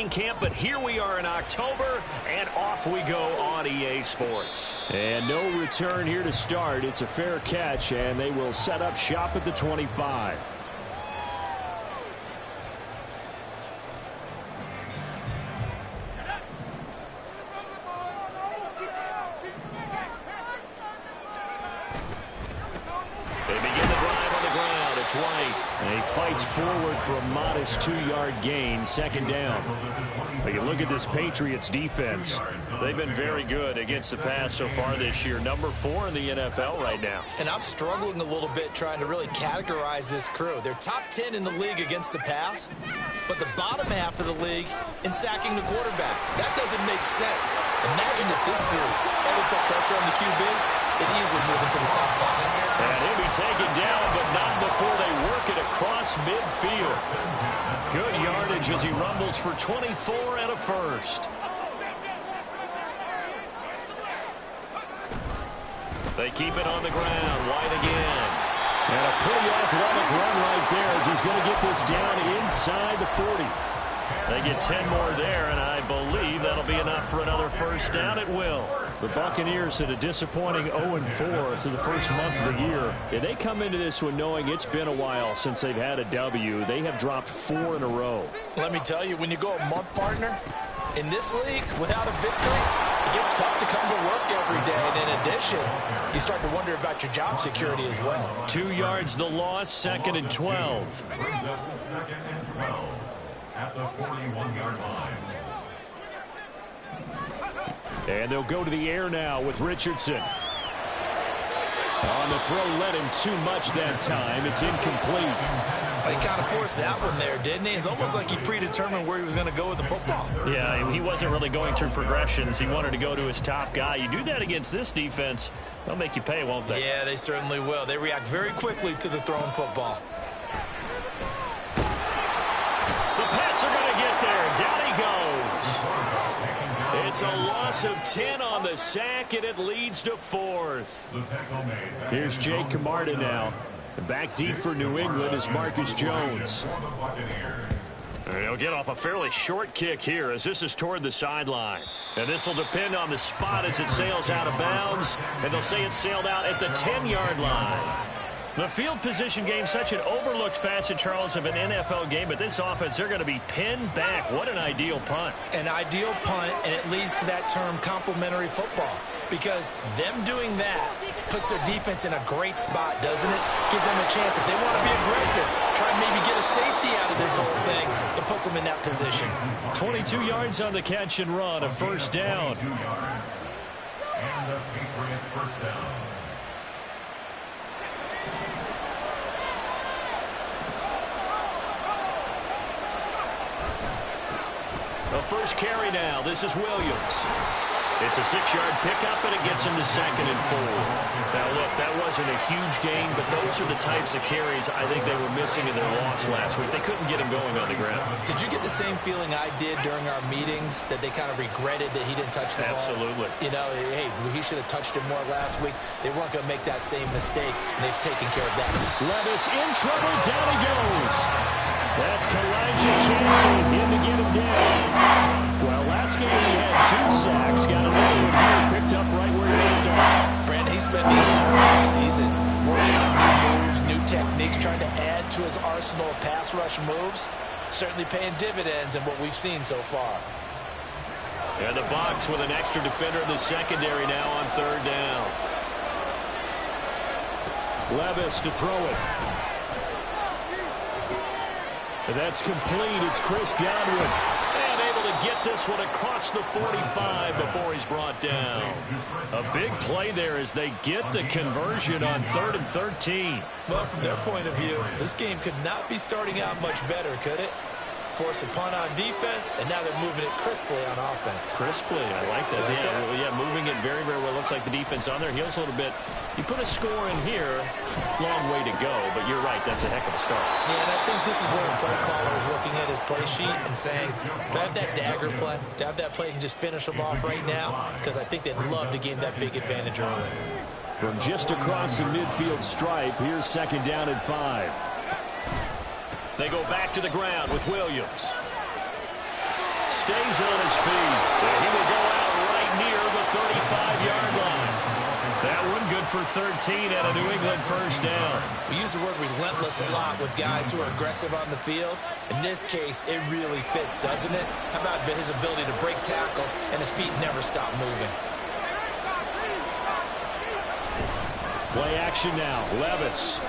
training camp, but here we are in October, and off we go on EA Sports. And no return here to start. It's a fair catch, and they will set up shop at the 25. White. And he fights forward for a modest 2-yard gain, second down. But you look at this Patriots defense. They've been very good against the pass so far this year. Number 4 in the NFL right now. And I'm struggling a little bit trying to really categorize this crew. They're top 10 in the league against the pass, but the bottom half of the league in sacking the quarterback. That doesn't make sense. Imagine if this group ever put pressure on the QB, it easily move into the top 5. And he'll be taken down, but not before they work it across midfield. Good yardage as he rumbles for 24 and a first. They keep it on the ground. White again. And a pretty athletic run right there as he's going to get this down inside the 40. They get 10 more there, and I believe that'll be enough for another first down. It will. The Buccaneers had a disappointing 0-4 through the first month of the year. And they come into this one knowing it's been a while since they've had a W. They have dropped 4 in a row. Let me tell you, when you go a month, partner, in this league without a victory, it gets tough to come to work every day. And in addition, you start to wonder about your job security as well. 2 yards the loss, 2nd and 12. Brings up 2nd and 12 at the 41-yard line. And they'll go to the air now with Richardson. On the throw, led him too much that time. It's incomplete. He kind of forced that one there, didn't he? It's almost like he predetermined where he was going to go with the football. Yeah, he wasn't really going through progressions. He wanted to go to his top guy. You do that against this defense, they'll make you pay, won't they? Yeah, they certainly will. They react very quickly to the thrown football. The Pats are going to get there. Down he goes. It's a loss of 10 on the sack, and it leads to 4th. Here's Jake Camarda now. Back deep for New England is Marcus Jones. And he'll get off a fairly short kick here as this is toward the sideline. And this will depend on the spot as it sails out of bounds. And they'll say it sailed out at the 10-yard line. The field position game, such an overlooked facet, Charles, of an NFL game. But this offense, they're going to be pinned back. What an ideal punt. An ideal punt, and it leads to that term complementary football. Because them doing that puts their defense in a great spot, doesn't it? Gives them a chance. If they want to be aggressive, try and maybe get a safety out of this whole thing, it puts them in that position. 22 yards on the catch and run, a first down. And a Patriot first down. The first carry now. This is Williams. It's a 6-yard pickup, and it gets him to 2nd and 4. Now, look, that wasn't a huge gain, but those are the types of carries I think they were missing in their loss last week. They couldn't get him going on the ground. Did you get the same feeling I did during our meetings, that they kind of regretted that he didn't touch the ball? Absolutely. You know, hey, he should have touched it more last week. They weren't going to make that same mistake, and they've taken care of that. Levis in trouble. Down he goes. That's Kalijah Kancey in to get him down. Well, last game he had 2 sacks. Got another one here, picked up right where he left off. Brandon, he spent the entire offseason working on new moves, new techniques, trying to add to his arsenal of pass rush moves. Certainly paying dividends in what we've seen so far. And the box with an extra defender in the secondary now on 3rd down. Levis to throw it. And that's complete. It's Chris Godwin. And able to get this one across the 45 before he's brought down. A big play there as they get the conversion on 3rd and 13. Well, from their point of view, this game could not be starting out much better, could it? Force a punt on defense, and now they're moving it crisply on offense. Crisply, I like that. Yeah, moving it very, very well. Looks like the defense on their heels a little bit. You put a score in here, long way to go, but you're right, that's a heck of a start. Yeah, and I think this is where the play caller is looking at his play sheet and saying, do I have that dagger play? Do I have that play and just finish them off right now? Because I think they'd love to gain that big advantage early. From just across the midfield stripe, here's 2nd down and 5. They go back to the ground with Williams. for 13 and a New England first down. We use the word relentless a lot with guys who are aggressive on the field. In this case, it really fits, doesn't it? How about his ability to break tackles and his feet never stop moving? Play action now. Levis.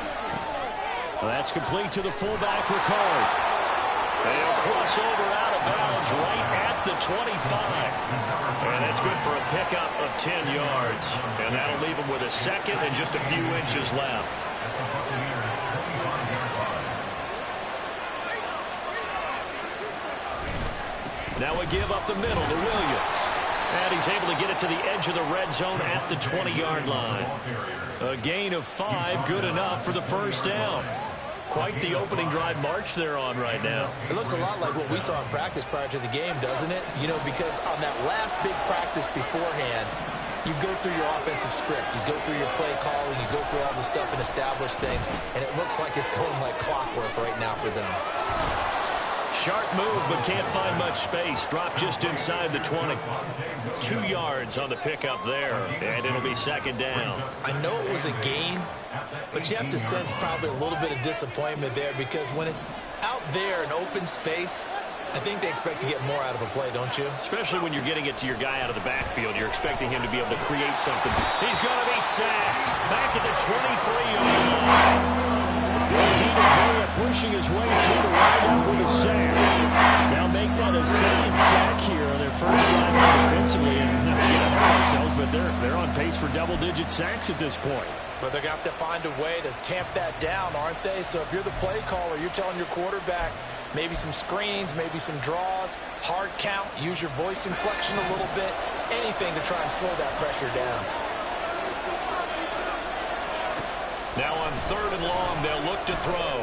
That's complete to the fullback, Ricard. They'll cross over out of bounds right at the 25. And that's good for a pickup of 10 yards. And that'll leave them with a second and just a few inches left. Now a give up the middle to Williams. And he's able to get it to the edge of the red zone at the 20-yard line. A gain of 5, good enough for the first down. Quite the opening drive march they're on right now. It looks a lot like what we saw in practice prior to the game, doesn't it? You know, because on that last big practice beforehand, you go through your offensive script. You go through your play calling. You go through all the stuff and establish things. And it looks like it's going like clockwork right now for them. Sharp move, but can't find much space. Drop just inside the 20. 2 yards on the pickup there, and it'll be second down. I know it was a gain, but you have to sense probably a little bit of disappointment there because when it's out there in open space, I think they expect to get more out of a play, don't you? Especially when you're getting it to your guy out of the backfield. You're expecting him to be able to create something. He's going to be sacked. Back at the 23-yard line. Pushing his way through to wind up with a sack. Now make that a second sack here on their first drive defensively. And not to get ahead of ourselves, but they're on pace for double-digit sacks at this point. But they're going to have to find a way to tamp that down, aren't they? So if you're the play caller, you're telling your quarterback maybe some screens, maybe some draws, hard count, use your voice inflection a little bit, anything to try and slow that pressure down. Now on 3rd and long, they'll look to throw.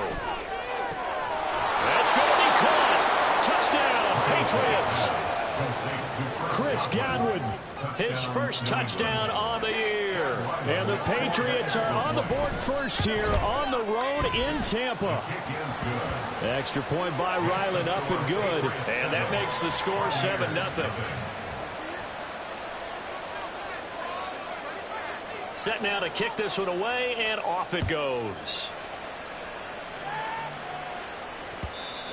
That's going to be caught. Touchdown, Patriots. Chris Godwin. His first touchdown on the year. And the Patriots are on the board first here on the road in Tampa. Extra point by Ryland, up and good. And that makes the score 7-0. Set now to kick this one away, and off it goes.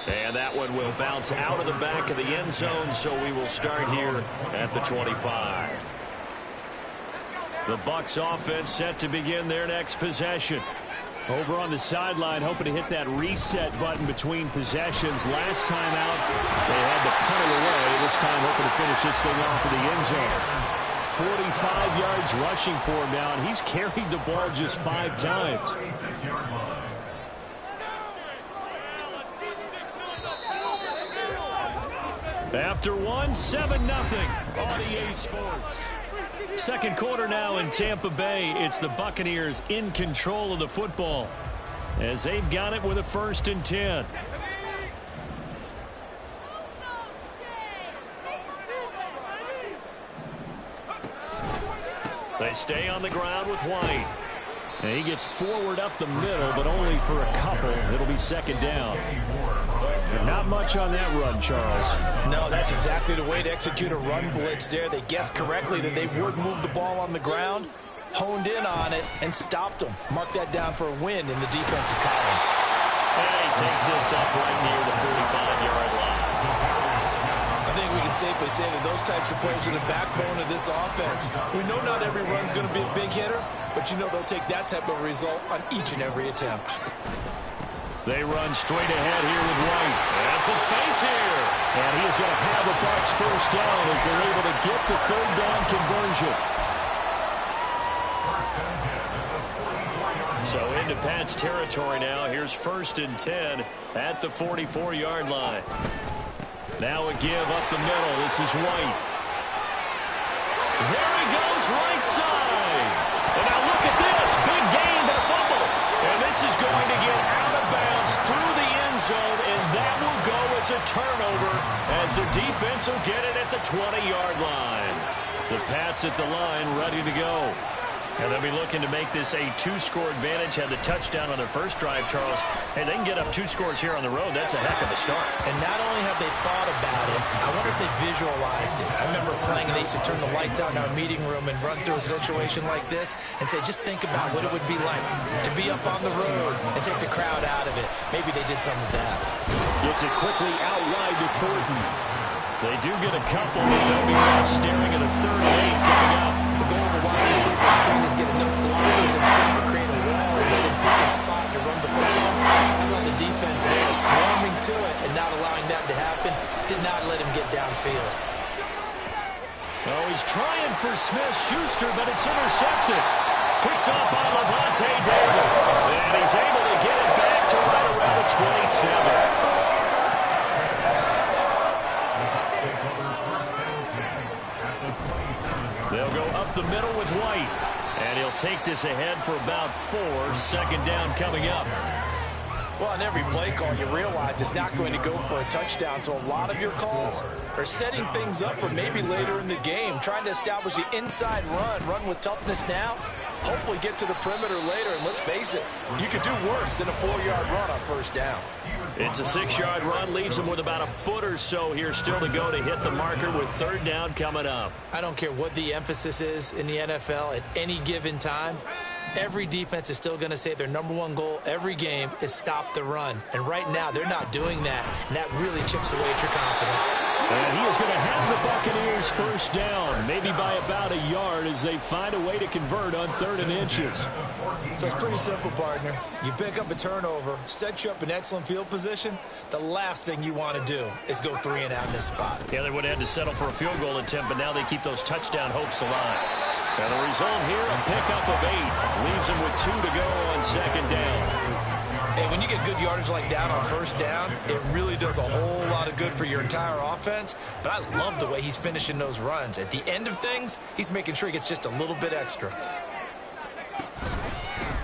And that one will bounce out of the back of the end zone, so we will start here at the 25. The Bucs offense set to begin their next possession. Over on the sideline, hoping to hit that reset button between possessions. Last time out, they had to punt it away. This time hoping to finish this thing off in the end zone. 45 yards rushing for him now, and he's carried the ball just 5 times. After one, 7-0 on EA Sports. Second quarter now in Tampa Bay. It's the Buccaneers in control of the football as they've got it with a 1st and 10. They stay on the ground with White. And he gets forward up the middle, but only for a couple. It'll be second down. But not much on that run, Charles. No, that's exactly the way to execute a run blitz there. They guessed correctly that they would move the ball on the ground, honed in on it, and stopped them. Mark that down for a win in the defense's column. And he takes this up right near the 45-yard line. I think we can safely say that those types of plays are the backbone of this offense. We know not every run's going to be a big hitter, but you know they'll take that type of result on each and every attempt. They run straight ahead here with White. And some space here. And he is going to have the Bucs first down as they're able to get the 3rd down conversion. So into Pat's territory now. Here's 1st and 10 at the 44-yard line. Now a give up the middle. This is White. There he goes, right side. And now look at this. Big gain, but a fumble. And this is going to get out of bounds through the end zone, and that will go as a turnover as the defense will get it at the 20-yard line. The Pats at the line ready to go. And they'll be looking to make this a 2-score advantage. Had the touchdown on their first drive, Charles. Hey, they can get up 2 scores here on the road. That's a heck of a start. And not only have they thought about it, I wonder if they visualized it. I remember playing and they used to turn the lights out in our meeting room and run through a situation like this and say, just think about what it would be like to be up on the road and take the crowd out of it. Maybe they did some of that. Gets it quickly out wide to Thornton. They do get a couple, but they'll be left staring at a 3rd and 8 coming up. The goal of a wide receiver screen is get enough blockers in front to create a wall and let him pick a spot to run the football. How about the defense there, swarming to it and not allowing that to happen? Did not let him get downfield. Oh, he's trying for Smith-Schuster, but it's intercepted. Picked up by Levante David. And he's able to get it back to right around the 27. They'll go up the middle with White. And he'll take this ahead for about 4. 2nd down coming up. Well, on every play call, you realize it's not going to go for a touchdown. So a lot of your calls are setting things up for maybe later in the game, trying to establish the inside run with toughness now, hopefully get to the perimeter later. And let's face it, you could do worse than a 4-yard run on 1st down. It's a 6-yard run, leaves him with about a foot or so here still to go to hit the marker with 3rd down coming up. I don't care what the emphasis is in the NFL at any given time. Every defense is still going to say their #1 goal every game is stop the run. And right now, they're not doing that, and that really chips away at your confidence. And he is going to have the Buccaneers 1st down, maybe by about a yard as they find a way to convert on 3rd and inches. So it's pretty simple, partner. You pick up a turnover, set you up in excellent field position. The last thing you want to do is go 3 and out in this spot. Yeah, they would have had to settle for a field goal attempt, but now they keep those touchdown hopes alive. And the result here, a pickup of 8. Leaves him with 2 to go on 2nd down. And when you get good yardage like that on 1st down, it really does a whole lot of good for your entire offense. But I love the way he's finishing those runs. At the end of things, he's making sure he gets just a little bit extra.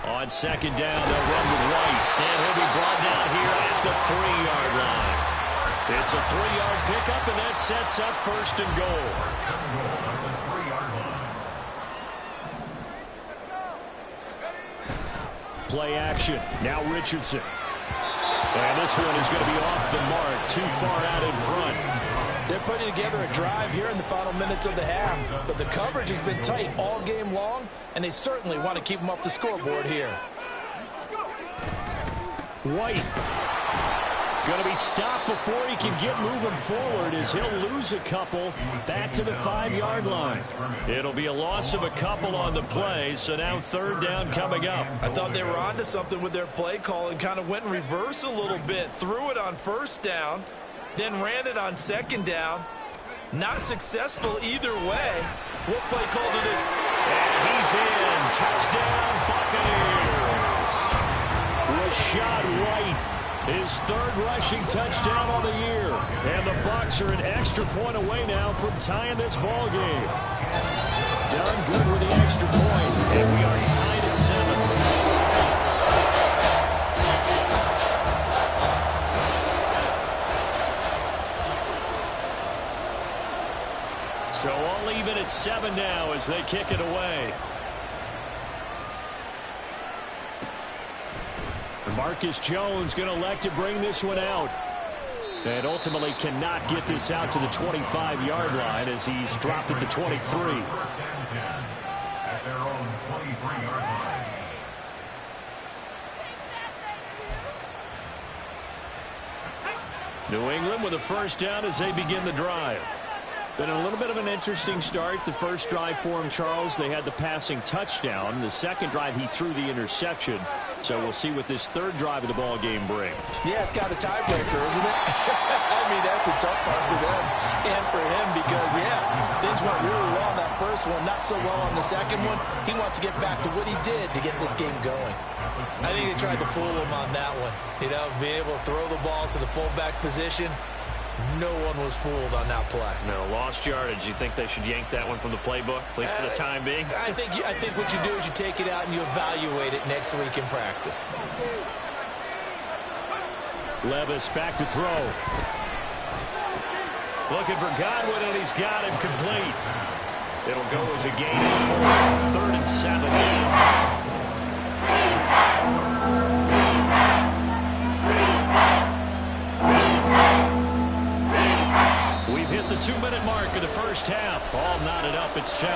On 2nd down, they'll run with White. And he'll be brought down here at the 3-yard line. It's a 3-yard pickup, and that sets up 1st and goal. Play action. Now Richardson. And this one is going to be off the mark. Too far out in front. They're putting together a drive here in the final minutes of the half. But the coverage has been tight all game long, and they certainly want to keep them off the scoreboard here. White. Going to be stopped before he can get moving forward as he'll lose a couple back to the 5-yard line. It'll be a loss of a couple on the play, so now 3rd down coming up. I thought they were onto something with their play call and kind of went in reverse a little bit. Threw it on 1st down, then ran it on 2nd down. Not successful either way. What play call did they... And he's in. Touchdown, Buccaneers. Rachaad White. His 3rd rushing touchdown on the year. And the Bucs are an extra point away now from tying this ball game. Done good with the extra point. And we are tied at 7. So all even at 7 now as they kick it away. Marcus Jones going to elect to bring this one out. And ultimately cannot get this out to the 25-yard line as he's dropped at the 23. At their own 23-yard line. New England with a 1st down as they begin the drive. Been a little bit of an interesting start. The first drive for him, Charles, they had the passing touchdown. The second drive, he threw the interception. So we'll see what this 3rd drive of the ball game brings. Yeah, it's got a tiebreaker, isn't it? I mean, that's the tough part for them and for him because, yeah, things went really well on that first one, not so well on the second one. He wants to get back to what he did to get this game going. I think they tried to fool him on that one. You know, being able to throw the ball to the fullback position. No one was fooled on that play. No, lost yardage. You think they should yank that one from the playbook, at least for the time being? I think what you do is you take it out and you evaluate it next week in practice. Levis back to throw. Looking for Godwin, and he's got him complete. It'll go as a gain of 4. 3rd and 7 now. We've hit the 2-minute mark of the first half. All knotted up at 7.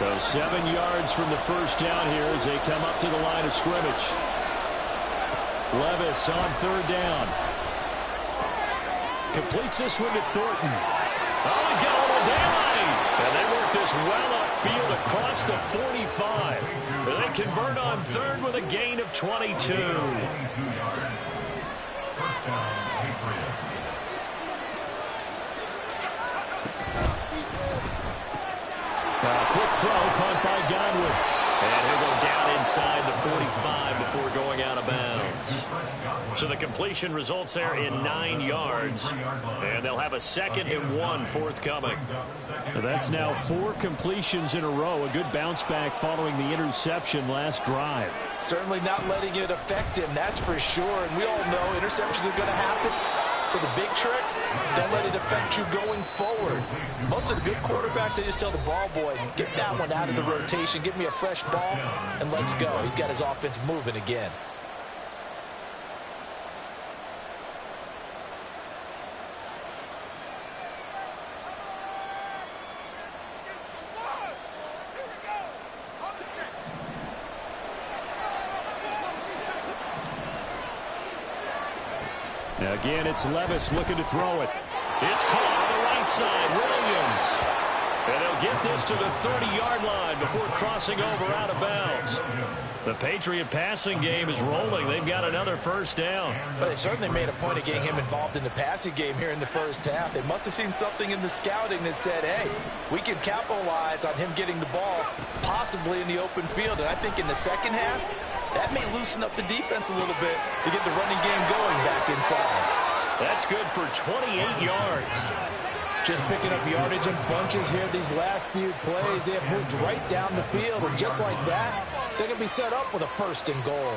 So 7 yards from the first down here as they come up to the line of scrimmage. Levis on 3rd down. Completes this one to Thornton. Oh, he's got a little daylight. And they work this well upfield across the 45. They convert on 3rd with a gain of 22. 22 yards. First down, Patriots. Quick throw caught by Godwin. And he'll go down inside the 45 before going out of bounds. So the completion results there in 9 yards. And they'll have a 2nd and 1 forthcoming. That's now 4 completions in a row. A good bounce back following the interception last drive. Certainly not letting it affect him, that's for sure. And we all know interceptions are going to happen. So the big trick, don't let it affect you going forward. Most of the good quarterbacks, they just tell the ball boy, get that one out of the rotation, give me a fresh ball, and let's go. He's got his offense moving again. Now again, it's Levis looking to throw it. It's caught on the right side. Williams. And they'll get this to the 30-yard line before crossing over out of bounds. The Patriot passing game is rolling. They've got another first down. But they certainly made a point of getting him involved in the passing game here in the first half. They must have seen something in the scouting that said, hey, we can capitalize on him getting the ball possibly in the open field. And I think in the second half, that may loosen up the defense a little bit to get the running game going back inside. That's good for 28 yards. Just picking up yardage in bunches here these last few plays. They have moved right down the field, and just like that, they're going to be set up with a 1st and goal.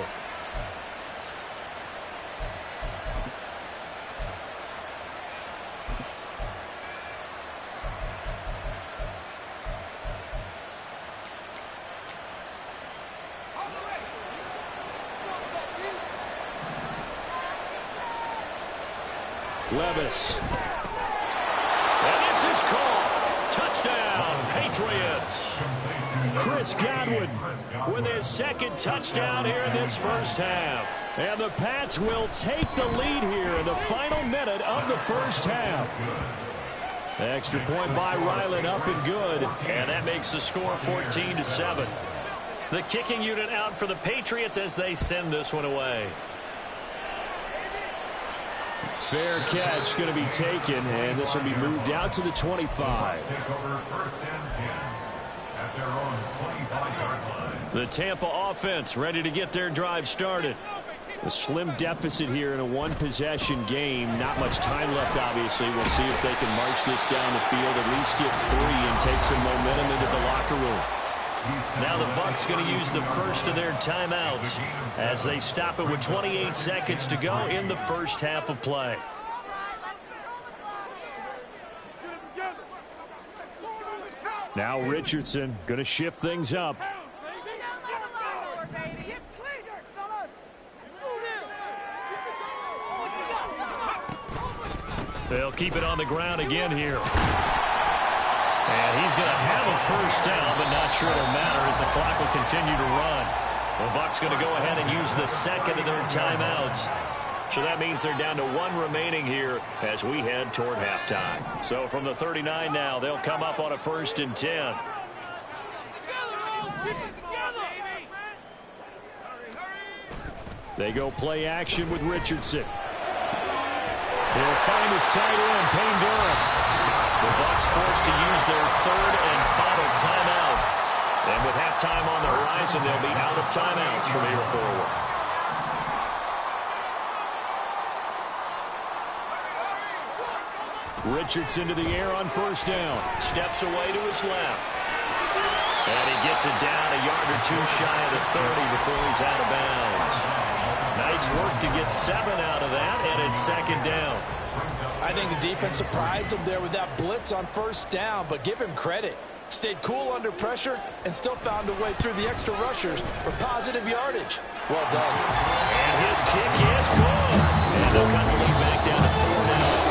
Levis. And this is called. Touchdown, Patriots. Chris Godwin with his 2nd touchdown here in this first half. And the Pats will take the lead here in the final minute of the first half. Extra point by Ryland, up and good. And that makes the score 14-7. The kicking unit out for the Patriots as they send this one away. Fair catch going to be taken, and this will be moved out to the 25. Take over 1st and 10 at their own 25-yard line. The Tampa offense ready to get their drive started. A slim deficit here in a 1-possession game. Not much time left, obviously. We'll see if they can march this down the field, at least get 3 and take some momentum into the locker room. Now the Bucs going to use the first of their timeouts as they stop it with 28 seconds to go in the first half of play. Now Richardson going to shift things up. They'll keep it on the ground again here. And he's going to have a first down, but not sure it'll matter as the clock will continue to run. The Bucs going to go ahead and use the 2nd of their timeouts. So that means they're down to 1 remaining here as we head toward halftime. So from the 39 now, they'll come up on a 1st and 10. They go play action with Richardson. He'll find his tight end, Payne Durham. The Bucs forced to use their 3rd and final timeout. And with halftime on the horizon, they'll be out of timeouts from here forward. Richardson to the air on 1st down. Steps away to his left. And he gets it down a yard or 2 shy of the 30 before he's out of bounds. Nice work to get 7 out of that, and it's 2nd down. I think the defense surprised him there with that blitz on 1st down, but give him credit. Stayed cool under pressure and still found a way through the extra rushers for positive yardage. Well done. And his kick is good. And They'll cut the lead back down to 4 now at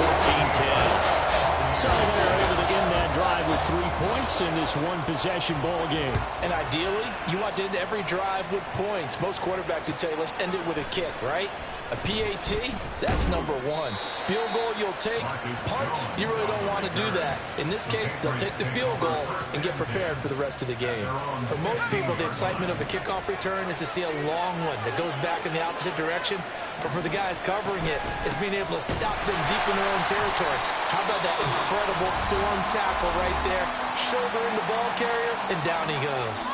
14-10. So they're able to end that drive with 3 points in this one-possession ball game. And ideally, you want to end every drive with points. Most quarterbacks would tell you, let's end it with a kick, right? A PAT, that's number one. Field goal you'll take. Punts, you really don't want to do that. In this case, they'll take the field goal and get prepared for the rest of the game. For most people, the excitement of the kickoff return is to see a long one that goes back in the opposite direction. But for the guys covering it, it's being able to stop them deep in their own territory. How about that incredible form tackle right there? Shoulder in the ball carrier, and down he goes.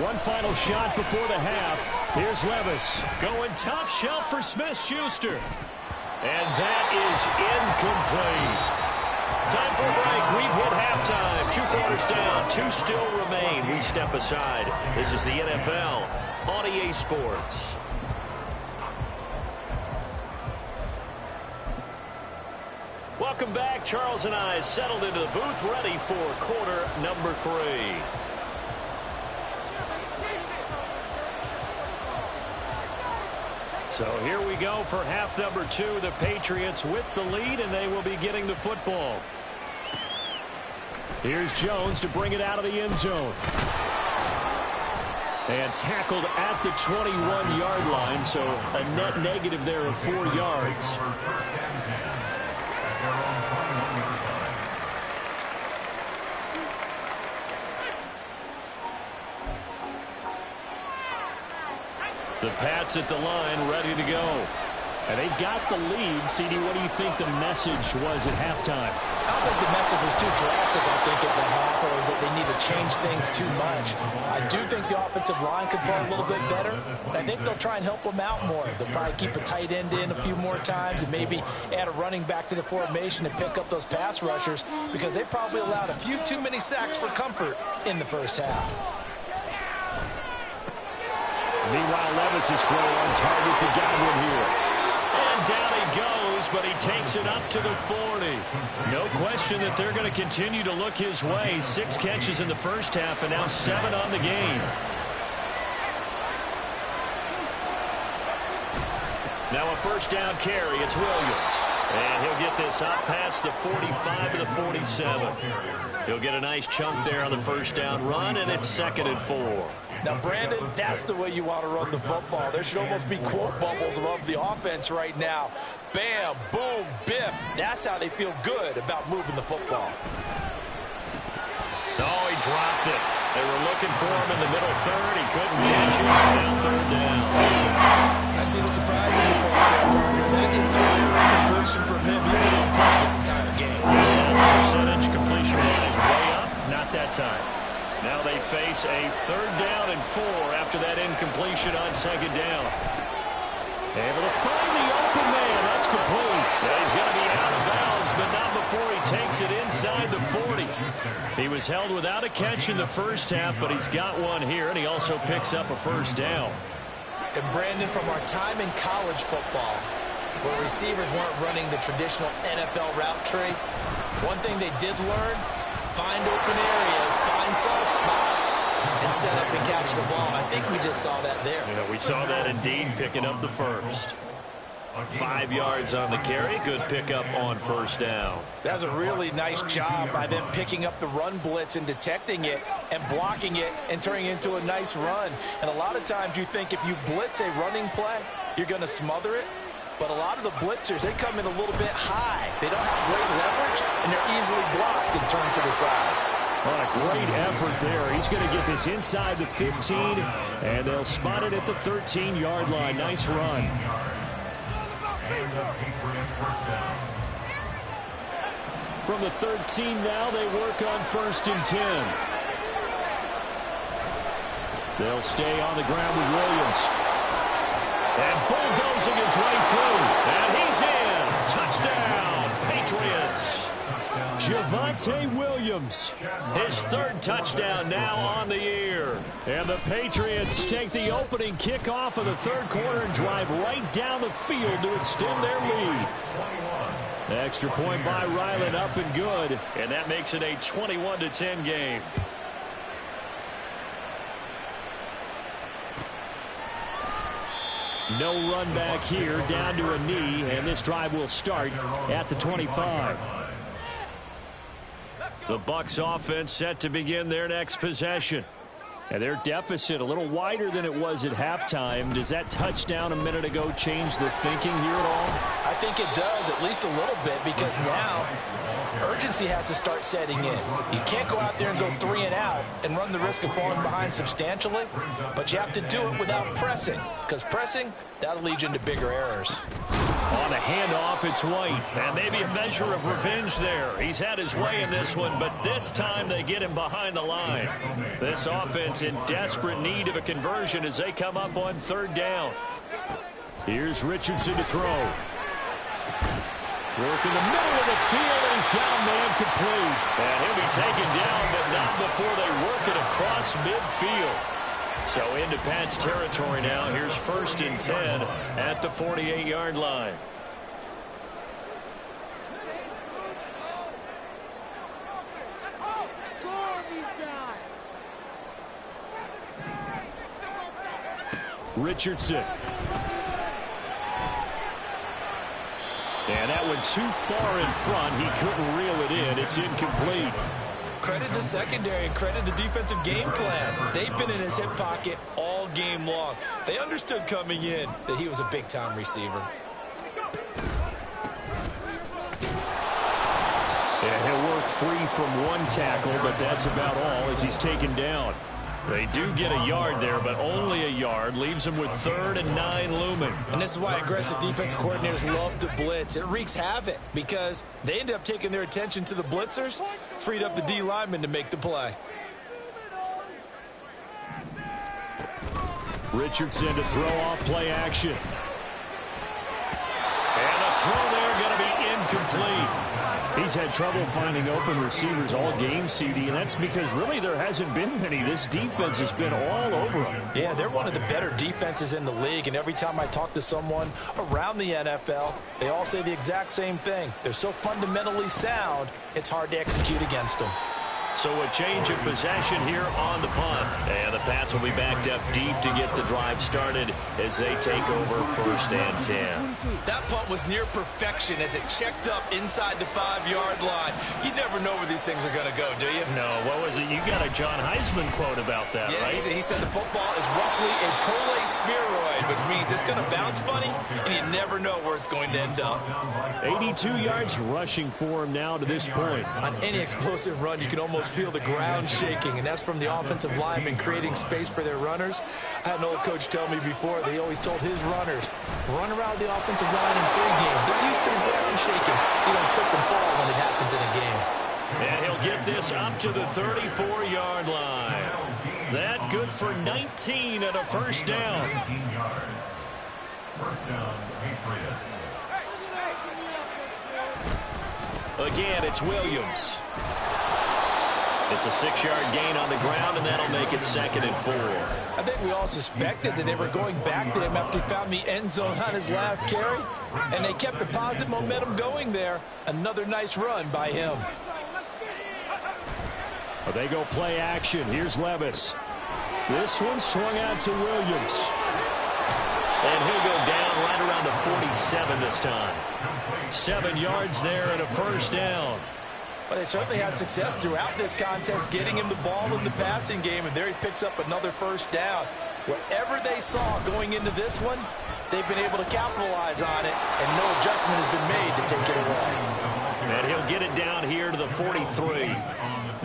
One final shot before the half. Here's Levis. Going top shelf for Smith-Schuster. And that is incomplete. Time for a break. We've hit halftime. 2 quarters down. 2 still remain. We step aside. This is the NFL on EA Sports. Welcome back. Charles and I settled into the booth, ready for quarter number 3. So here we go for half number 2. The Patriots with the lead, and they will be getting the football. Here's Jones to bring it out of the end zone. And tackled at the 21-yard line, so a net negative there of 4 yards. The Pats at the line, ready to go. And they've got the lead. CD, what do you think the message was at halftime? I don't think the message was too drastic, I think, at the half, or that they need to change things too much. I do think the offensive line could play a little bit better, and I think they'll try and help them out more. They'll probably keep a tight end in a few more times and maybe add a running back to the formation to pick up those pass rushers, because they probably allowed a few too many sacks for comfort in the first half. Meanwhile, Levis is thrown on target to Godwin here. And down he goes, but he takes it up to the 40. No question that they're going to continue to look his way. 6 catches in the first half and now 7 on the game. Now a first down carry. It's Williams. And he'll get this up past the 45 to the 47. He'll get a nice chunk there on the first down run, and it's 2nd and 4. Now, Brandon, that's the way you want to run the football. There should almost be quote bubbles above the offense right now. Bam, boom, biff. That's how they feel good about moving the football. Oh, he dropped it. They were looking for him in the middle third. He couldn't catch it. Now 3rd down. I see the surprise in the face there, partner. That is a rare completion from him. He's been on point this entire game. His percentage completion-wise way up. Not that time. Now they face a 3rd down and 4 after that incompletion on 2nd down. Able to find the open man. That's complete. Yeah, he's going to be out of bounds, but not before he takes it inside the 40. He was held without a catch in the first half, but he's got one here, and he also picks up a first down. And Brandon, from our time in college football, where receivers weren't running the traditional NFL route tree, one thing they did learn: find open areas, find soft spots, and set up and catch the ball. I think we just saw that there. Yeah, we saw that indeed, picking up the first. 5 yards on the carry. Good pickup on first down. That's a really nice job by them picking up the run blitz and detecting it and blocking it and turning it into a nice run. And a lot of times you think if you blitz a running play, you're going to smother it. But a lot of the blitzers, they come in a little bit high. They don't have great leverage, and they're easily blocked and turned to the side. What a great effort there. He's going to get this inside the 15, and they'll spot it at the 13-yard line. Nice run. From the 13 now, they work on 1st and 10. They'll stay on the ground with Williams. And bulldozing his way through. And he's in. Touchdown, Patriots. Javonte Williams. His 3rd touchdown now on the year. And the Patriots take the opening kickoff of the 3rd quarter and drive right down the field to extend their lead. Extra point by Ryland, up and good. And that makes it a 21-10 game. No run back here, down to a knee, and this drive will start at the 25. The Bucs offense set to begin their next possession. And their deficit a little wider than it was at halftime. Does that touchdown a minute ago change the thinking here at all? I think it does, at least a little bit, because now urgency has to start setting in. You can't go out there and go 3 and out and run the risk of falling behind substantially, but you have to do it without pressing, because pressing, that'll lead you into bigger errors. On a handoff, it's White, and maybe a measure of revenge there. He's had his way in this one, but this time they get him behind the line. This offense in desperate need of a conversion as they come up on 3rd down. Here's Richardson to throw. Work in the middle of the field, and he's got a man complete. And he'll be taken down, but not before they work it across midfield. So into Pats territory now. Here's 1st and 10 at the 48-yard line. Richardson. And that went too far in front. He couldn't reel it in. It's incomplete. Credit the secondary and credit the defensive game plan. They've been in his hip pocket all game long. They understood coming in that he was a big-time receiver. And he'll work free from 1 tackle, but that's about all as he's taken down. They do get a yard there, but only a yard. Leaves them with 3rd and 9 looming. And this is why aggressive defense coordinators love to blitz. It wreaks havoc because they end up taking their attention to the blitzers, freed up the D lineman to make the play. Richardson to throw off play action. And the throw there going to be incomplete. He's had trouble finding open receivers all game, CD, and that's because really there hasn't been many. This defense has been all over them. Yeah, they're one of the better defenses in the league, and every time I talk to someone around the NFL, they all say the exact same thing. They're so fundamentally sound, it's hard to execute against them. So a change of possession here on the punt. And the Pats will be backed up deep to get the drive started as they take over 1st and 10. That punt was near perfection as it checked up inside the 5-yard line. You never know where these things are going to go, do you? No, what was it? You got a John Heisman quote about that, yeah, right? He said the football is roughly a prolate spheroid, which means it's going to bounce funny, and you never know where it's going to end up. 82 yards rushing for him now to this point. On any explosive run, you can almost feel the ground shaking, and that's from the offensive linemen creating space for their runners. I had an old coach tell me before, they always told his runners, run around the offensive line in pregame. They're used to the ground shaking, so you don't trip and fall when it happens in a game. And he'll get this up to the 34-yard line. That good for 19 and a 1st down. 19 yards. 1st down, Patriots. Again, it's Williams. It's a 6-yard gain on the ground, and that'll make it 2nd and 4. I think we all suspected that they were going back to him after he found the end zone on his last carry, and they kept the positive momentum going there. Another nice run by him. Well, they go play action. Here's Levis. This one swung out to Williams. And he'll go down right around the 47 this time. 7 yards there and a 1st down. But they certainly had success throughout this contest, getting him the ball in the passing game, and there he picks up another 1st down. Whatever they saw going into this one, they've been able to capitalize on it, and no adjustment has been made to take it away. And he'll get it down here to the 43.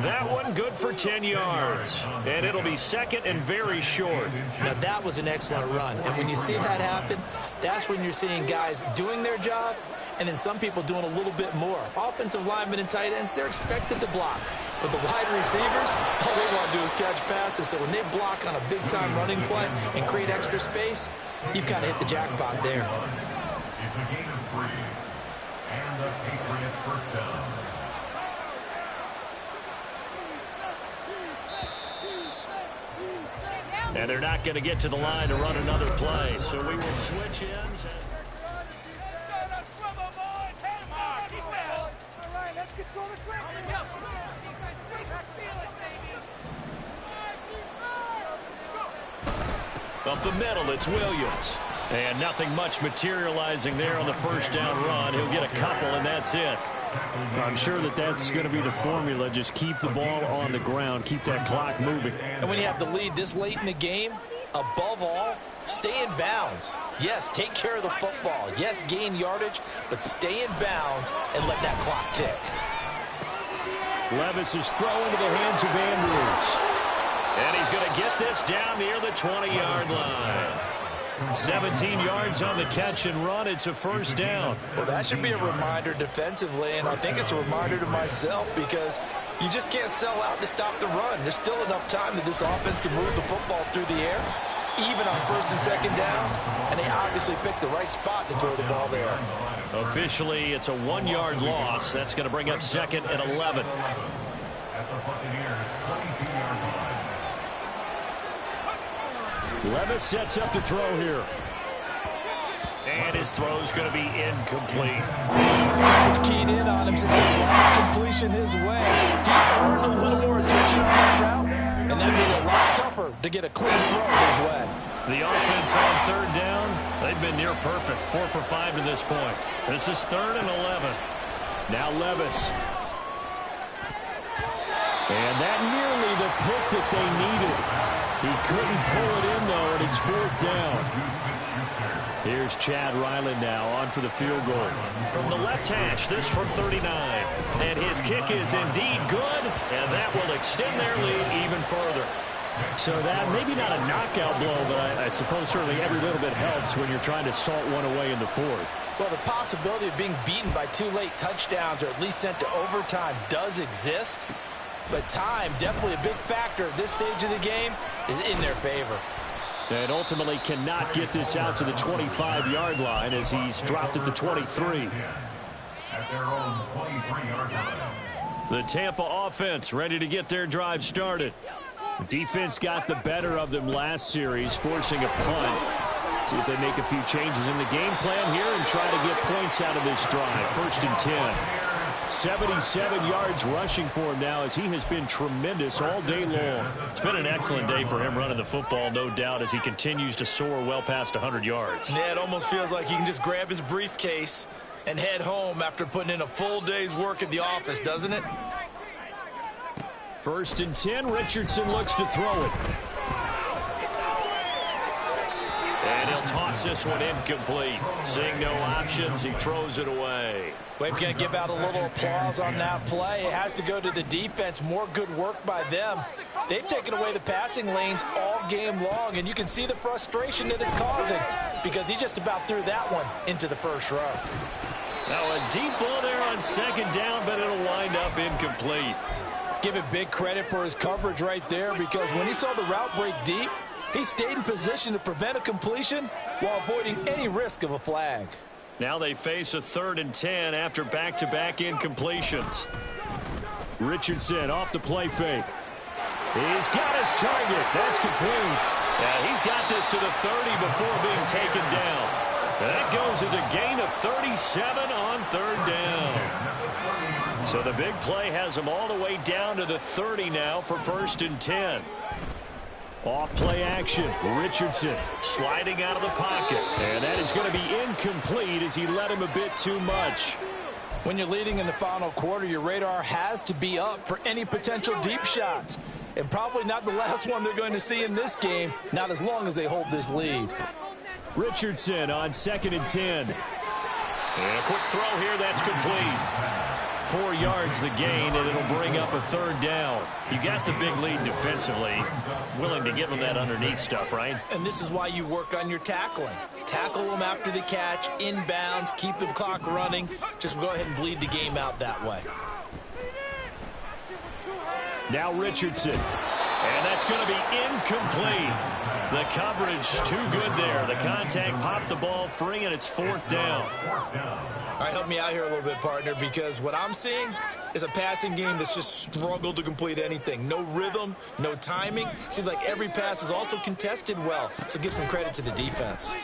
That one good for 10 yards. And it'll be 2nd and very short. Now, that was an excellent run. And when you see that happen, that's when you're seeing guys doing their job and then some people doing a little bit more. Offensive linemen and tight ends, they're expected to block. But the wide receivers, all they want to do is catch passes. So when they block on a big-time running play and create extra space, you've kind of hit the jackpot there. It's a gain of 3. And the Patriot 1st down. And they're not going to get to the line to run another play. So we will switch ends. Up the middle, it's Williams. And nothing much materializing there on the first down run. He'll get a couple, and that's it. I'm sure that's going to be the formula. Just keep the ball on the ground. Keep that clock moving. And when you have the lead this late in the game, above all, stay in bounds. Yes, take care of the football. Yes, gain yardage, but stay in bounds and let that clock tick. Levis is thrown into the hands of Andrews. And he's going to get this down near the 20-yard line. 17 yards on the catch and run. It's a first down. Well, that should be a reminder defensively, and I think it's a reminder to myself because you just can't sell out to stop the run. There's still enough time that this offense can move the football through the air, even on first and second downs, and they obviously picked the right spot to throw the ball there. Officially, it's a 1-yard loss. That's going to bring up second and 11. At the Buccaneers' 22-yard line. Levis sets up to throw here. And his throw's going to be incomplete. Coverage keyed in on him since that last completion his way. He earned a little more attention on that route, and that made it a lot tougher to get a clean throw his way. The offense on third down, they've been near perfect. 4 for 5 to this point. This is 3rd and 11. Now Levis. And that nearly the pick that they needed. He couldn't pull it in, though, and it's 4th down. Here's Chad Ryland now on for the field goal. From the left hash, this from 39. And his kick is indeed good, and that will extend their lead even further. So that, maybe not a knockout blow, but I suppose certainly every little bit helps when you're trying to salt one away in the 4th. Well, the possibility of being beaten by 2 late touchdowns or at least sent to overtime does exist. But time, definitely a big factor at this stage of the game, is in their favor. And ultimately cannot get this out to the 25-yard line as he's dropped at the 23. At their own 23-yard line. The Tampa offense ready to get their drive started. The defense got the better of them last series, forcing a punt. See if they make a few changes in the game plan here and try to get points out of this drive. 1st and 10. 77 yards rushing for him now as he has been tremendous all day long. It's been an excellent day for him running the football, no doubt, as he continues to soar well past 100 yards. Yeah, it almost feels like he can just grab his briefcase and head home after putting in a full day's work at the office, doesn't it? 1st and 10, Richardson looks to throw it. And he'll toss this one incomplete. Seeing no options, he throws it away. We're going to give out a little applause on that play. It has to go to the defense. More good work by them. They've taken away the passing lanes all game long, and you can see the frustration that it's causing because he just about threw that one into the first row. Now a deep ball there on 2nd down, but it'll wind up incomplete. Give it big credit for his coverage right there because when he saw the route break deep, he stayed in position to prevent a completion while avoiding any risk of a flag. Now they face a 3rd and 10 after back-to-back incompletions. Richardson off the play fake. He's got his target. That's complete. Yeah, he's got this to the 30 before being taken down. That goes as a gain of 37 on 3rd down. So the big play has him all the way down to the 30 now for 1st and 10. Off play action. Richardson sliding out of the pocket. And that is going to be incomplete as he led him a bit too much. When you're leading in the final quarter, your radar has to be up for any potential deep shots. And probably not the last one they're going to see in this game, not as long as they hold this lead. Richardson on 2nd and 10. And a quick throw here, that's complete. 4 yards the gain, and it'll bring up a 3rd down. You got the big lead defensively. Willing to give them that underneath stuff, right? And this is why you work on your tackling. Tackle them after the catch, inbounds, keep the clock running. Just go ahead and bleed the game out that way. Now Richardson. And that's going to be incomplete. The coverage too good there. The contact popped the ball free, and it's 4th down. All right, help me out here a little bit, partner, because what I'm seeing is a passing game that's just struggled to complete anything. No rhythm, no timing. Seems like every pass is also contested well, so give some credit to the defense.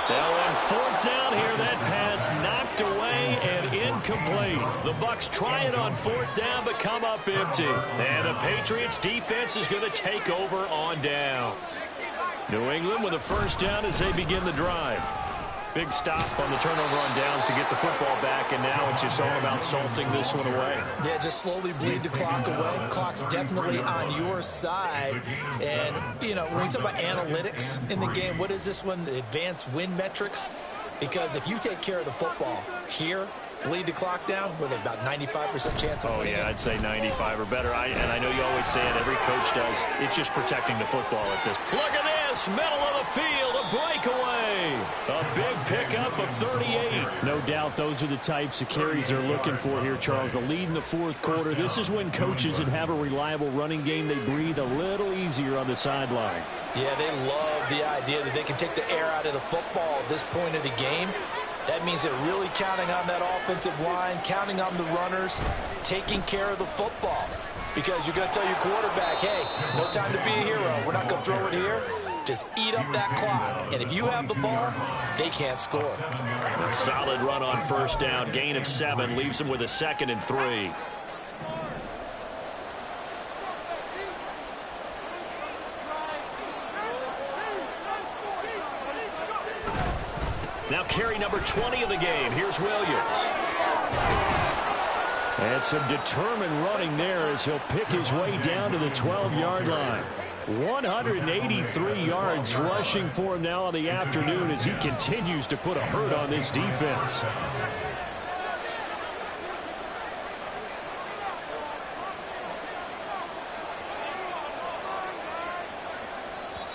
Now on 4th down here, that pass knocked away and incomplete. The Bucs try it on 4th down, but come up empty. And the Patriots defense is going to take over on downs. New England with a 1st down as they begin the drive. Big stop on the turnover on downs to get the football back, and now it's just all about salting this one away. Yeah, just slowly bleed the clock away. Clock's definitely on your side. And, you know, when we talk about analytics in the game, what is this one? The advanced win metrics? Because if you take care of the football here, bleed the clock down with about 95% chance of winning. Yeah, I'd say 95 or better. And I know you always say it, every coach does. It's just protecting the football at this. Look at this, middle of the field, a breakaway. A big pickup of 38. No doubt those are the types of carries they're looking for here, Charles. The lead in the 4th quarter. This is when coaches that have a reliable running game, they breathe a little easier on the sideline. Yeah, they love the idea that they can take the air out of the football at this point of the game. That means they're really counting on that offensive line, counting on the runners, taking care of the football. Because you're going to tell your quarterback, hey, no time to be a hero. We're not going to throw it here. Just eat up that clock. And if you have the ball, they can't score. Solid run on 1st down. Gain of 7 leaves them with a 2nd and 3. Now carry number 20 of the game. Here's Williams. And some determined running there as he'll pick his way down to the 12-yard line. 183 yards rushing for him now on the afternoon as he continues to put a hurt on this defense.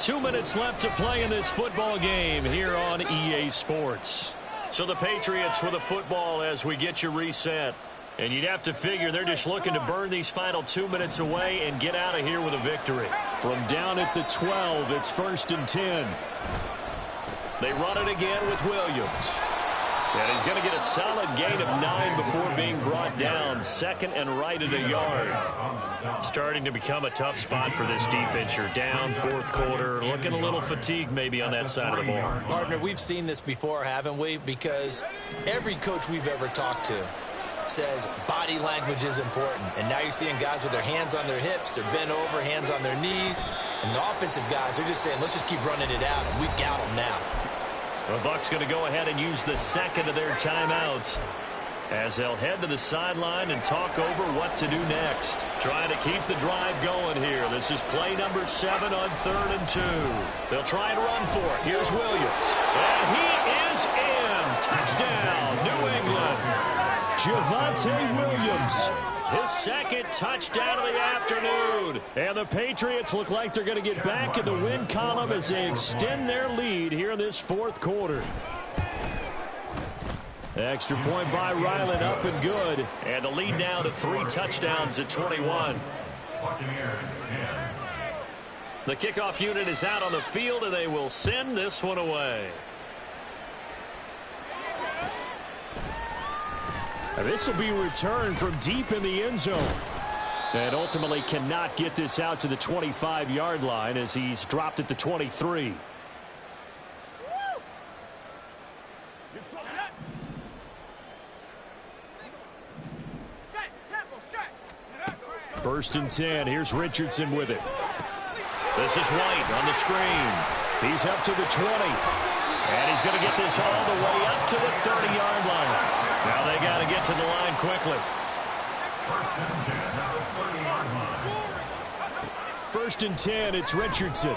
Two minutes left to play in this football game here on EA Sports. So the Patriots with a football as we get you reset. And you'd have to figure they're just looking to burn these final 2 minutes away and get out of here with a victory. From down at the 12, it's 1st and 10. They run it again with Williams. And he's going to get a solid gain of 9 before being brought down. 2nd and right at a yard. Starting to become a tough spot for this defense. You're down 4th quarter. Looking a little fatigued maybe on that side of the ball. Partner, we've seen this before, haven't we? Because every coach we've ever talked to says body language is important. And now you're seeing guys with their hands on their hips, they're bent over, hands on their knees. And the offensive guys are just saying, let's just keep running it out, and we've got them now. The Bucs going to go ahead and use the 2nd of their timeouts as they'll head to the sideline and talk over what to do next. Trying to keep the drive going here. This is play number 7 on 3rd and 2. They'll try and run for it. Here's Williams. And he is in. Touchdown, New England. Javonte Williams. His 2nd touchdown of the afternoon. And the Patriots look like they're going to get back in the win column as they extend their lead here in this 4th quarter. Extra point by Ryland, up and good. And the lead now to 3 touchdowns at 21. The kickoff unit is out on the field, and they will send this one away. This will be returned from deep in the end zone. And ultimately cannot get this out to the 25-yard line as he's dropped at the 23. First and 10. Here's Richardson with it. This is White on the screen. He's up to the 20. And he's going to get this all the way up to the 30-yard line. Now they got to get to the line quickly. First and 10, it's Richardson.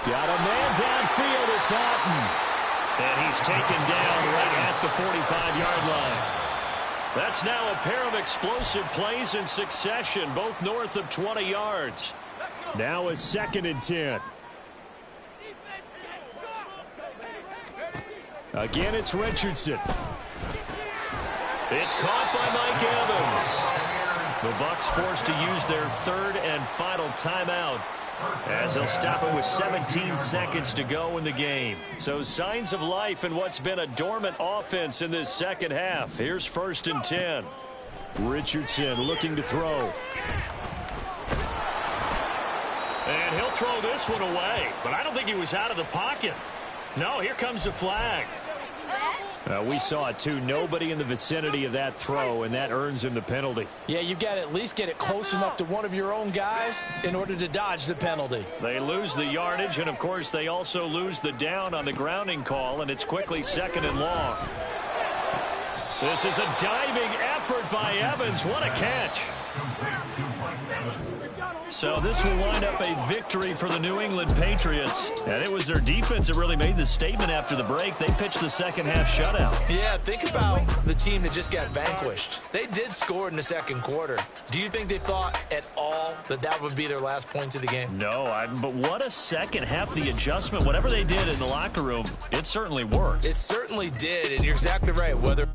Got a man downfield, it's Alton. And he's taken down right at the 45-yard line. That's now a pair of explosive plays in succession, both north of 20 yards. Now a 2nd and 10. Again, it's Richardson. It's caught by Mike Evans. The Bucs forced to use their 3rd and final timeout as they'll stop it with 17 seconds to go in the game. So signs of life in what's been a dormant offense in this 2nd half. Here's 1st and 10. Richardson looking to throw. And he'll throw this one away, but I don't think he was out of the pocket. No, here comes the flag. We saw it too. Nobody in the vicinity of that throw, and that earns him the penalty. Yeah, you've got to at least get it close enough to one of your own guys in order to dodge the penalty. They lose the yardage, and, of course, they also lose the down on the grounding call, and it's quickly 2nd and long. This is a diving effort by Evans. What a catch. So this will wind up a victory for the New England Patriots. And it was their defense that really made the statement after the break. They pitched the second-half shutout. Yeah, think about the team that just got vanquished. They did score in the second quarter. Do you think they thought at all that that would be their last points of the game? No, but what a second half. The adjustment, whatever they did in the locker room, it certainly worked. It certainly did, and you're exactly right. Whether